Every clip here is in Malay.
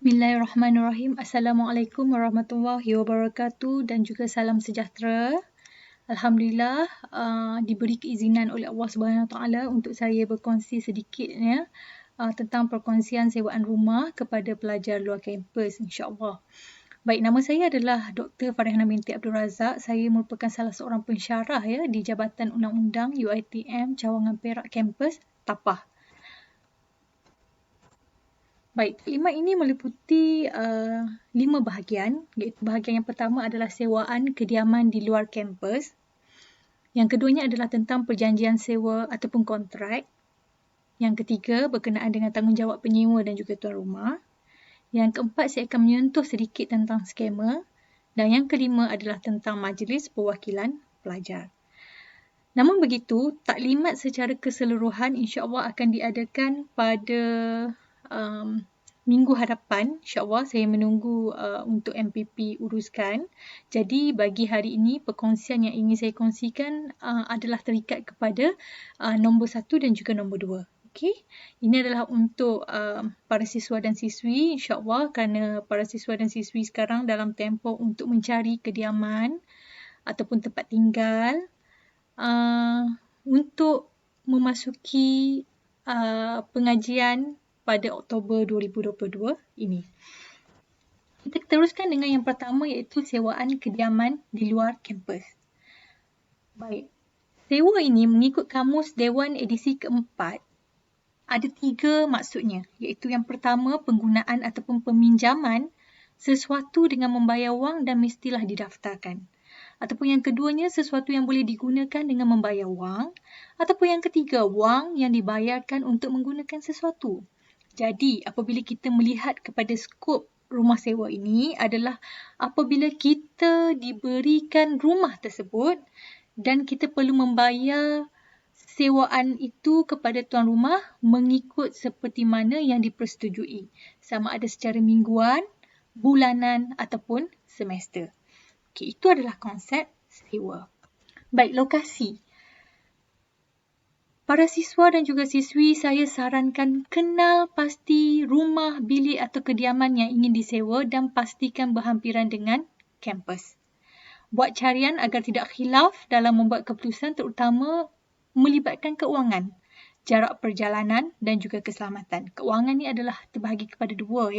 Bismillahirrahmanirrahim. Assalamualaikum warahmatullahi wabarakatuh dan juga salam sejahtera. Alhamdulillah diberi keizinan oleh Allah Subhanahu Wa Taala untuk saya berkongsi sedikitnya tentang perkongsian sewaan rumah kepada pelajar luar kampus, insya-Allah. Baik, nama saya adalah Dr. Farihana binti Abdul Razak. Saya merupakan salah seorang pensyarah di Jabatan Undang-Undang UiTM Cawangan Perak Kampus Tapah. Baik, taklimat ini meliputi 5 bahagian, iaitu bahagian yang pertama adalah sewaan kediaman di luar kampus. Yang keduanya adalah tentang perjanjian sewa ataupun kontrak. Yang ketiga berkenaan dengan tanggungjawab penyewa dan juga tuan rumah. Yang keempat, saya akan menyentuh sedikit tentang skema. Dan yang kelima adalah tentang majlis perwakilan pelajar. Namun begitu, taklimat secara keseluruhan insya-Allah akan diadakan pada minggu hadapan. InsyaAllah saya menunggu untuk MPP uruskan. Jadi bagi hari ini perkongsian yang ingin saya kongsikan adalah terikat kepada nombor 1 dan juga nombor 2. Okey, ini adalah untuk para siswa dan siswi, insyaAllah, kerana para siswa dan siswi sekarang dalam tempoh untuk mencari kediaman ataupun tempat tinggal untuk memasuki pengajian pada Oktober 2022 ini. Kita teruskan dengan yang pertama, iaitu sewaan kediaman di luar kampus. Baik, sewa ini mengikut Kamus Dewan edisi keempat ada 3 maksudnya, iaitu yang pertama penggunaan ataupun peminjaman sesuatu dengan membayar wang dan mestilah didaftarkan. Ataupun yang keduanya, sesuatu yang boleh digunakan dengan membayar wang. Ataupun yang ketiga, wang yang dibayarkan untuk menggunakan sesuatu. Jadi, apabila kita melihat kepada skop rumah sewa ini adalah apabila kita diberikan rumah tersebut dan kita perlu membayar sewaan itu kepada tuan rumah mengikut seperti mana yang dipersetujui. Sama ada secara mingguan, bulanan ataupun semester. Okey, itu adalah konsep sewa. Baik, lokasi. Para siswa dan juga siswi, saya sarankan kenal pasti rumah, bilik atau kediaman yang ingin disewa dan pastikan berhampiran dengan kampus. Buat carian agar tidak khilaf dalam membuat keputusan, terutama melibatkan keuangan, jarak perjalanan dan juga keselamatan. Keuangan ni adalah terbahagi kepada 2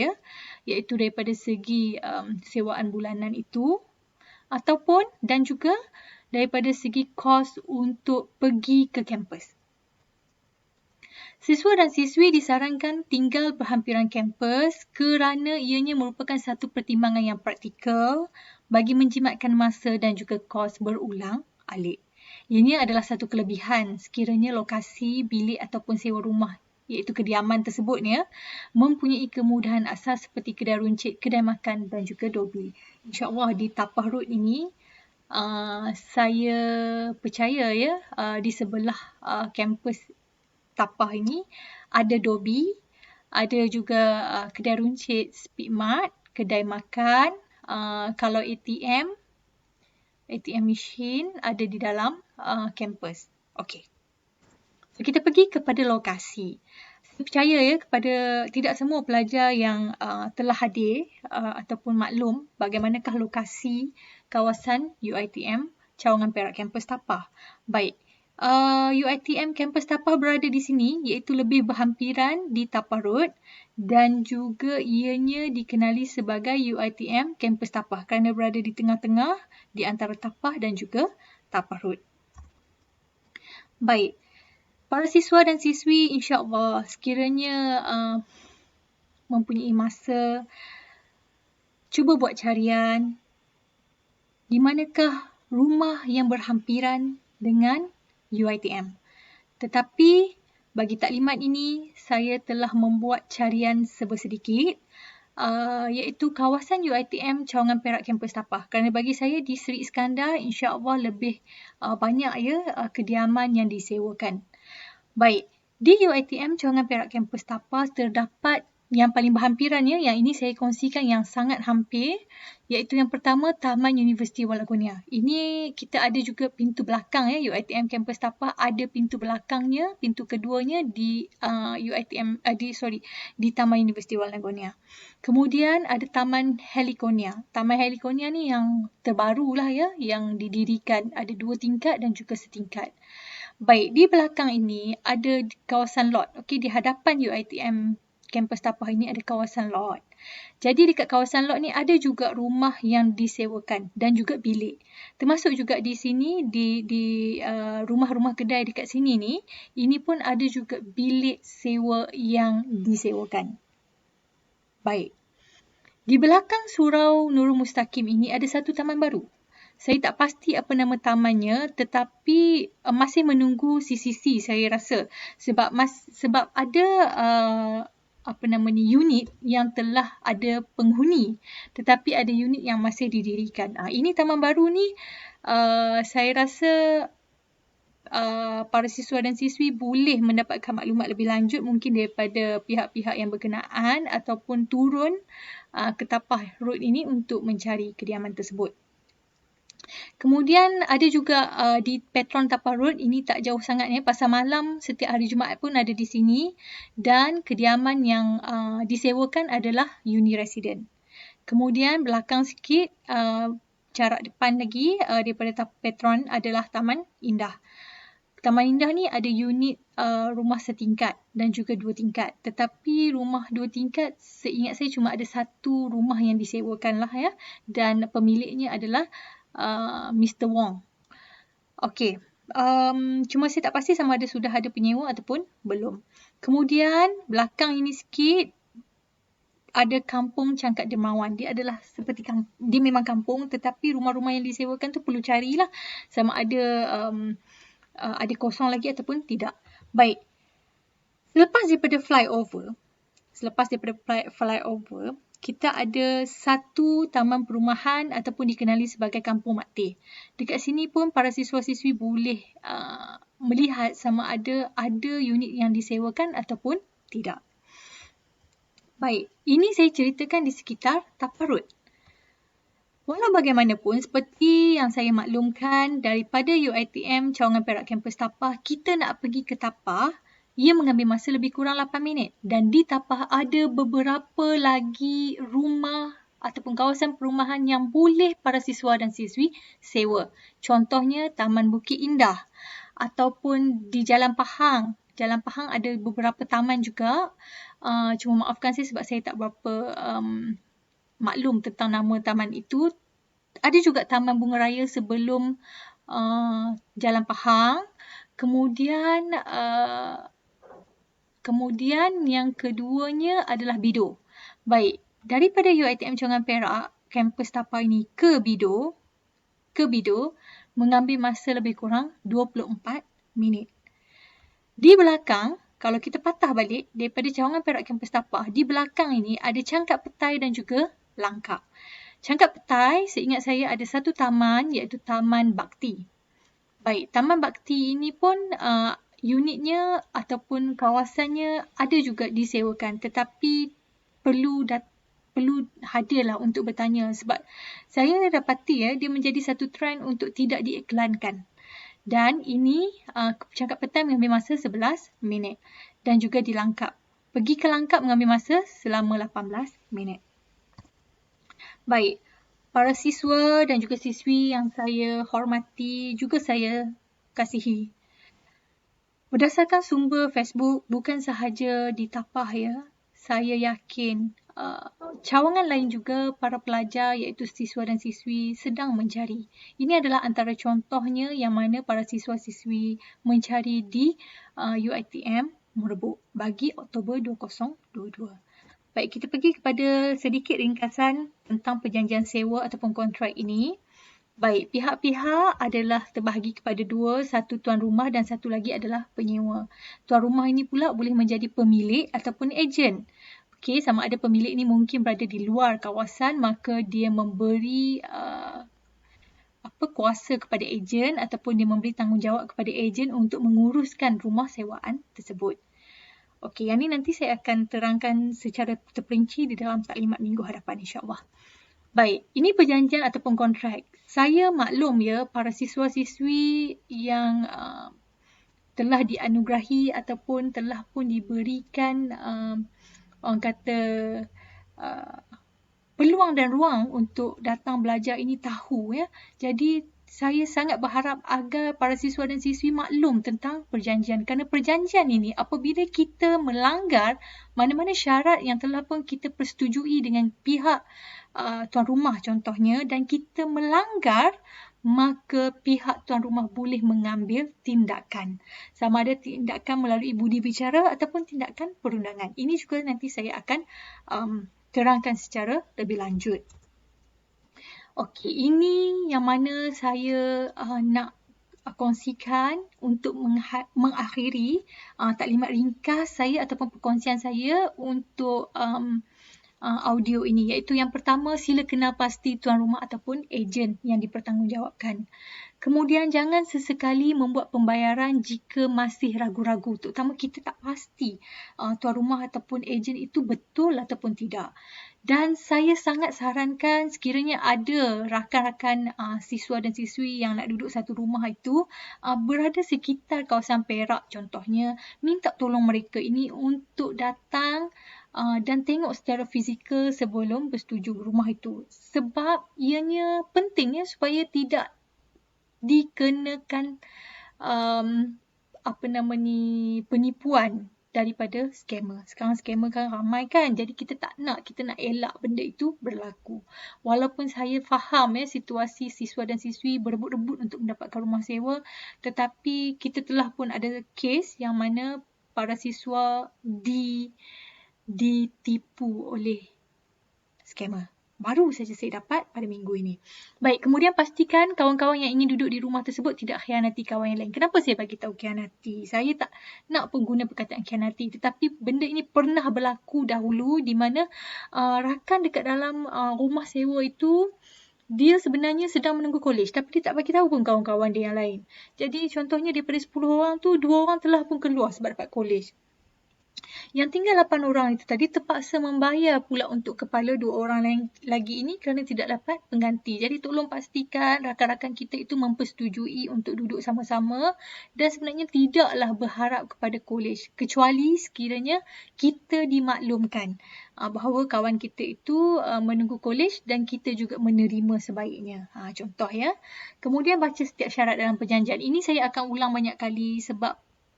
iaitu daripada segi sewaan bulanan itu ataupun dan juga daripada segi kos untuk pergi ke kampus. Siswa dan siswi disarankan tinggal berhampiran kampus kerana ianya merupakan satu pertimbangan yang praktikal bagi menjimatkan masa dan juga kos berulang alik. Ianya adalah satu kelebihan sekiranya lokasi, bilik ataupun sewa rumah iaitu kediaman tersebut mempunyai kemudahan asas seperti kedai runcit, kedai makan dan juga dobi. InsyaAllah di Tapah Road ini saya percaya di sebelah kampus Tapah ini ada dobi, ada juga kedai runcit Speedmart, kedai makan, kalau ATM machine ada di dalam kampus. Okey. So, kita pergi kepada lokasi. Saya percaya kepada tidak semua pelajar yang telah hadir ataupun maklum bagaimanakah lokasi kawasan UiTM Cawangan Perak Kampus Tapah. Baik, UiTM Kampus Tapah berada di sini iaitu lebih berhampiran di Tapah Road dan juga ianya dikenali sebagai UiTM Kampus Tapah kerana berada di tengah-tengah di antara Tapah dan juga Tapah Road. Baik, para siswa dan siswi insya-Allah sekiranya mempunyai masa, cuba buat carian di manakah rumah yang berhampiran dengan UiTM. Tetapi bagi taklimat ini saya telah membuat carian sebersedikit iaitu kawasan UiTM Cawangan Perak Kampus Tapah. Kerana bagi saya di Seri Iskandar insya-Allah lebih banyak kediaman yang disewakan. Baik, di UiTM Cawangan Perak Kampus Tapah terdapat yang paling berhampiran ya, yang ini saya kongsikan yang sangat hampir, iaitu yang pertama Taman Universiti Walagonia. Ini kita ada juga pintu belakang ya, UiTM Kampus Tapah ada pintu belakangnya, pintu keduanya di di Taman Universiti Walagonia. Kemudian ada Taman Heliconia. Taman Heliconia ni yang terbaru lah ya, yang didirikan, ada 2 tingkat dan juga setingkat. Baik, di belakang ini ada kawasan lot. Okey, di hadapan UiTM Kampus Tapah ini ada kawasan lot. Jadi dekat kawasan lot ni ada juga rumah yang disewakan dan juga bilik. Termasuk juga di sini di rumah-rumah kedai dekat sini ni, ini pun ada juga bilik sewa yang disewakan. Baik. Di belakang Surau Nurul Mustaqim ini ada satu taman baru. Saya tak pasti apa nama tamannya, tetapi masih menunggu CCC saya rasa, sebab ada unit yang telah ada penghuni, tetapi ada unit yang masih didirikan. Ini taman baru ni saya rasa para siswa dan siswi boleh mendapatkan maklumat lebih lanjut mungkin daripada pihak-pihak yang berkenaan ataupun turun ke Tapah Road ini untuk mencari kediaman tersebut. Kemudian ada juga di Petron Tapah Road, ini tak jauh sangat ya, pasar malam setiap hari Jumaat pun ada di sini, dan kediaman yang disewakan adalah uni resident. Kemudian belakang sikit, jarak depan lagi daripada Petron adalah Taman Indah. Taman Indah ni ada unit rumah setingkat dan juga 2 tingkat. Tetapi rumah 2 tingkat seingat saya cuma ada satu rumah yang disewakan lah ya, dan pemiliknya adalah Mr. Wong. Okey. Cuma saya tak pasti sama ada sudah ada penyewa ataupun belum. Kemudian belakang ini sikit ada Kampung Cangkat Dermawan. Dia adalah seperti dia memang kampung, tetapi rumah-rumah yang disewakan tu perlu carilah sama ada ada kosong lagi ataupun tidak. Baik. Selepas daripada flyover, kita ada satu taman perumahan ataupun dikenali sebagai Kampung Mak Teh. Dekat sini pun para siswa-siswi boleh melihat sama ada unit yang disewakan ataupun tidak. Baik, ini saya ceritakan di sekitar Tapah Road. Walau bagaimanapun, seperti yang saya maklumkan daripada UiTM Cawangan Perak Kampus Tapah, kita nak pergi ke Tapah, ia mengambil masa lebih kurang 8 minit. Dan di Tapah ada beberapa lagi rumah ataupun kawasan perumahan yang boleh para siswa dan siswi sewa. Contohnya Taman Bukit Indah ataupun di Jalan Pahang. Jalan Pahang ada beberapa taman juga. Cuma maafkan saya sebab saya tak berapa maklum tentang nama taman itu. Ada juga Taman Bunga Raya sebelum Jalan Pahang. Kemudian yang keduanya adalah Bido. Baik, daripada UiTM Cawangan Perak, kampus Tapah ini ke Bido mengambil masa lebih kurang 24 minit. Di belakang, kalau kita patah balik daripada Cawangan Perak Kampus Tapah, di belakang ini ada Cangkap Petai dan juga Langkap. Cangkap Petai, seingat saya ada satu taman iaitu Taman Bakti. Baik, Taman Bakti ini pun unitnya ataupun kawasannya ada juga disewakan, tetapi perlu hadirlah untuk bertanya sebab saya dapati dia menjadi satu trend untuk tidak diiklankan. Dan ini Cangkap Petai mengambil masa 11 minit dan juga di Langkap. Pergi ke Langkap mengambil masa selama 18 minit. Baik, para siswa dan juga siswi yang saya hormati, juga saya kasihi. Berdasarkan sumber Facebook, bukan sahaja di Tapah ya, saya yakin cawangan lain juga para pelajar iaitu siswa dan siswi sedang mencari. Ini adalah antara contohnya yang mana para siswa-siswi mencari di UiTM Merebuk bagi Oktober 2022. Baik, kita pergi kepada sedikit ringkasan tentang perjanjian sewa ataupun kontrak ini. Baik, pihak-pihak adalah terbahagi kepada 2, satu tuan rumah dan satu lagi adalah penyewa. Tuan rumah ini pula boleh menjadi pemilik ataupun ejen. Okey, sama ada pemilik ini mungkin berada di luar kawasan, maka dia memberi kuasa kepada ejen ataupun dia memberi tanggungjawab kepada ejen untuk menguruskan rumah sewaan tersebut. Okey, yang ni nanti saya akan terangkan secara terperinci di dalam taklimat minggu hadapan insya-Allah. Baik, ini perjanjian ataupun kontrak. Saya maklum ya, para siswa-siswi yang telah dianugerahi ataupun telah pun diberikan orang kata peluang dan ruang untuk datang belajar ini tahu ya. Jadi saya sangat berharap agar para siswa dan siswi maklum tentang perjanjian. Kerana perjanjian ini apabila kita melanggar mana-mana syarat yang telah pun kita persetujui dengan pihak tuan rumah contohnya dan kita melanggar, maka pihak tuan rumah boleh mengambil tindakan. Sama ada tindakan melalui budi bicara ataupun tindakan perundangan. Ini juga nanti saya akan terangkan secara lebih lanjut. Okey, ini yang mana saya nak kongsikan untuk mengakhiri taklimat ringkas saya ataupun perkongsian saya untuk audio ini, iaitu yang pertama, sila kenal pasti tuan rumah ataupun ejen yang dipertanggungjawabkan. Kemudian jangan sesekali membuat pembayaran jika masih ragu-ragu, terutama kita tak pasti tuan rumah ataupun ejen itu betul ataupun tidak. Dan saya sangat sarankan sekiranya ada rakan-rakan siswa dan siswi yang nak duduk satu rumah itu berada sekitar kawasan Perak contohnya, minta tolong mereka ini untuk datang dan tengok secara fizikal sebelum bersetuju rumah itu. Sebab ianya penting ya supaya tidak dikenakan penipuan daripada scammer. Sekarang scammer kan ramai kan, jadi kita nak elak benda itu berlaku. Walaupun saya faham ya situasi siswa dan siswi berebut-rebut untuk mendapatkan rumah sewa, tetapi kita telah pun ada kes yang mana para siswa ditipu oleh scammer. Baru saja saya dapat pada minggu ini. Baik, kemudian pastikan kawan-kawan yang ingin duduk di rumah tersebut tidak khianati kawan yang lain. Kenapa saya bagi tahu khianati? Saya tak nak pengguna perkataan khianati, tetapi benda ini pernah berlaku dahulu di mana rakan dekat dalam rumah sewa itu dia sebenarnya sedang menunggu kolej tapi dia tak bagi tahu pun kawan-kawan dia yang lain. Jadi contohnya daripada 10 orang tu 2 orang telah pun keluar sebab dapat kolej. Yang tinggal 8 orang itu tadi terpaksa membayar pula untuk kepala 2 orang lagi ini kerana tidak dapat pengganti. Jadi tolong pastikan rakan-rakan kita itu mempersetujui untuk duduk sama-sama dan sebenarnya tidaklah berharap kepada kolej kecuali sekiranya kita dimaklumkan bahawa kawan kita itu menunggu kolej dan kita juga menerima sebaiknya. Contoh ya. Kemudian baca setiap syarat dalam perjanjian. Ini saya akan ulang banyak kali sebab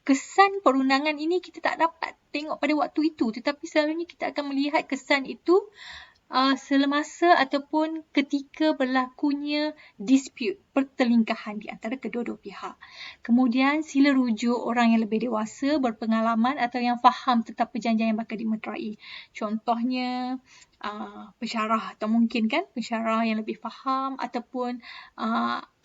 kesan perundangan ini kita tak dapat tengok pada waktu itu, tetapi selalunya kita akan melihat kesan itu semasa ataupun ketika berlakunya dispute, pertelingkahan di antara kedua-dua pihak. Kemudian sila rujuk orang yang lebih dewasa, berpengalaman atau yang faham tentang perjanjian yang bakal dimeterai. Contohnya pensyarah atau mungkin kan pensyarah yang lebih faham ataupun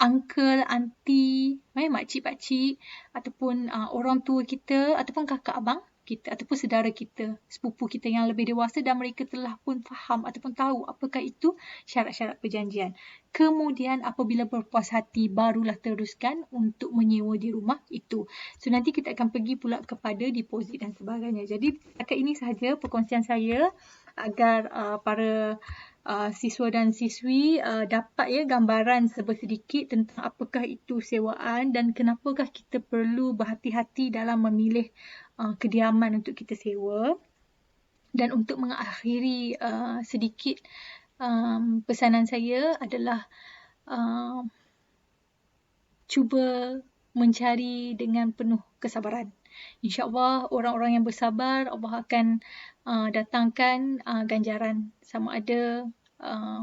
uncle, aunty, makcik-pakcik ataupun orang tua kita ataupun kakak abang kita ataupun saudara kita, sepupu kita yang lebih dewasa dan mereka telah pun faham ataupun tahu apakah itu syarat-syarat perjanjian. Kemudian apabila berpuas hati barulah teruskan untuk menyewa di rumah itu. So nanti kita akan pergi pula kepada deposit dan sebagainya. Jadi setakat ini sahaja perkongsian saya agar para siswa dan siswi dapat ya gambaran sedikit tentang apakah itu sewaan dan kenapakah kita perlu berhati-hati dalam memilih kediaman untuk kita sewa. Dan untuk mengakhiri sedikit pesanan saya adalah cuba mencari dengan penuh kesabaran. InsyaAllah orang-orang yang bersabar Allah akan datangkan ganjaran sama ada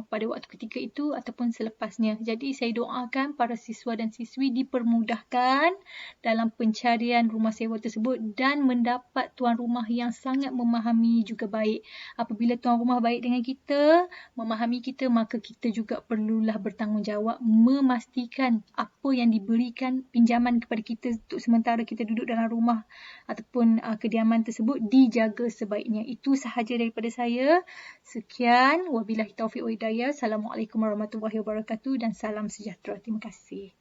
pada waktu ketika itu ataupun selepasnya. Jadi saya doakan para siswa dan siswi dipermudahkan dalam pencarian rumah sewa tersebut dan mendapat tuan rumah yang sangat memahami juga baik. Apabila tuan rumah baik dengan kita, memahami kita, maka kita juga perlulah bertanggungjawab memastikan apa yang diberikan pinjaman kepada kita untuk sementara kita duduk dalam rumah ataupun kediaman tersebut dijaga sebaiknya. Itu sahaja daripada saya. Sekian, wabillahi taufiq wa hidayah. Assalamualaikum warahmatullahi wabarakatuh dan salam sejahtera. Terima kasih.